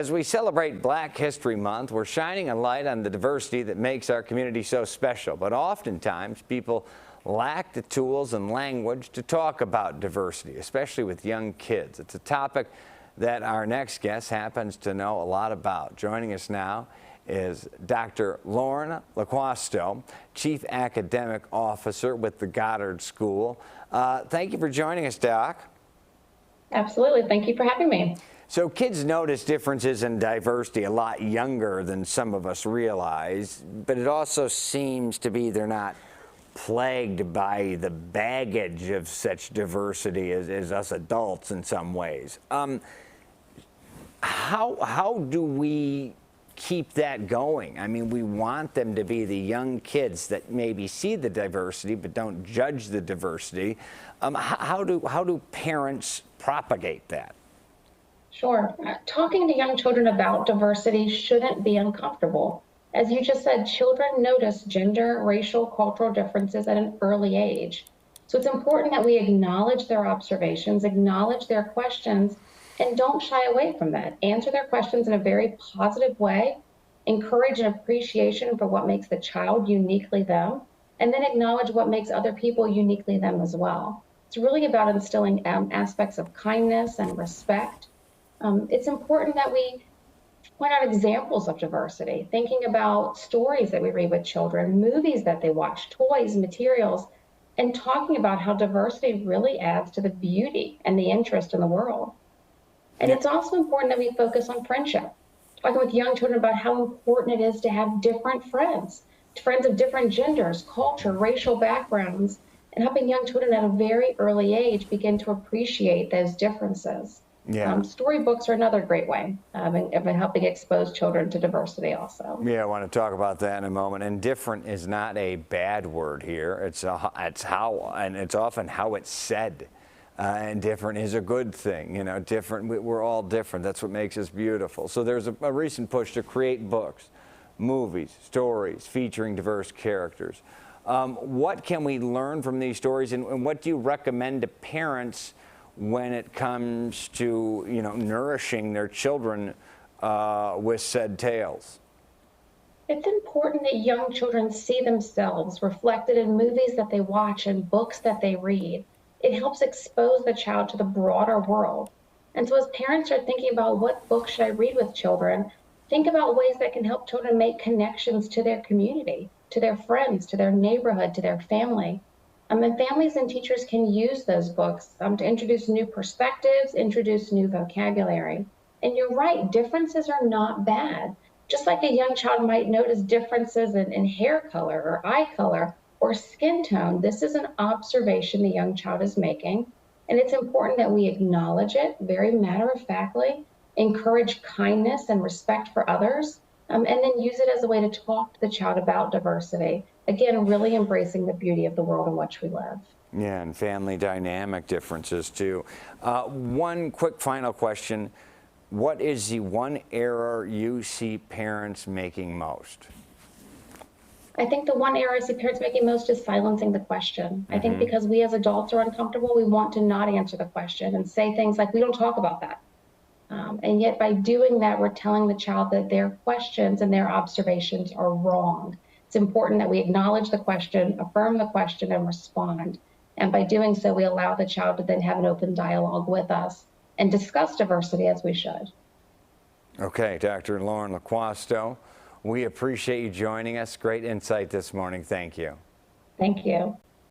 As we celebrate Black History Month, we're shining a light on the diversity that makes our community so special. But oftentimes, people lack the tools and language to talk about diversity, especially with young kids. It's a topic that our next guest happens to know a lot about. Joining us now is Dr. Lauren Loquasto, Chief Academic Officer with the Goddard School. Thank you for joining us, Doc. Absolutely. Thank you for having me. So kids notice differences in diversity a lot younger than some of us realize, but it also seems to be they're not plagued by the baggage of such diversity as us adults in some ways. How do we keep that going? I mean, we want them to be the young kids that maybe see the diversity but don't judge the diversity. How do parents propagate that? Sure. Talking to young children about diversity shouldn't be uncomfortable. As you just said, children notice gender, racial, cultural differences at an early age. So it's important that we acknowledge their observations, acknowledge their questions, and don't shy away from that. Answer their questions in a very positive way, encourage an appreciation for what makes the child uniquely them, and then acknowledge what makes other people uniquely them as well. It's really about instilling aspects of kindness and respect. It's important that we point out examples of diversity, thinking about stories that we read with children, movies that they watch, toys, materials, and talking about how diversity really adds to the beauty and the interest in the world. And it's also important that we focus on friendship, talking with young children about how important it is to have different friends of different genders, culture, racial backgrounds, and helping young children at a very early age begin to appreciate those differences. Yeah. Storybooks are another great way of helping expose children to diversity also. Yeah, I want to talk about that in a moment. And different is not a bad word here. It's how, and it's often how it's said. And different is a good thing, you know, different, we're all different. That's what makes us beautiful. So there's a recent push to create books, movies, stories featuring diverse characters. What can we learn from these stories, and what do you recommend to parents when it comes to, you know, nourishing their children with said tales? It's important that young children see themselves reflected in movies that they watch and books that they read. It helps expose the child to the broader world. And so as parents are thinking about what books should I read with children, think about ways that can help children make connections to their community, to their friends, to their neighborhood, to their family. And families and teachers can use those books to introduce new perspectives, introduce new vocabulary. And you're right, differences are not bad. Just like a young child might notice differences in hair color or eye color or skin tone, this is an observation the young child is making. And it's important that we acknowledge it very matter-of-factly, encourage kindness and respect for others, and then use it as a way to talk to the child about diversity. Again, really embracing the beauty of the world in which we live. Yeah, and family dynamic differences too. One quick final question. What is the one error you see parents making most? I think the one error I see parents making most is silencing the question. I think because we as adults are uncomfortable, we want to not answer the question and say things like, we don't talk about that. And yet by doing that, we're telling the child that their questions and their observations are wrong. It's important that we acknowledge the question, affirm the question, and respond. And by doing so, we allow the child to then have an open dialogue with us and discuss diversity as we should. Okay, Dr. Lauren Loquasto, we appreciate you joining us. Great insight this morning. Thank you. Thank you.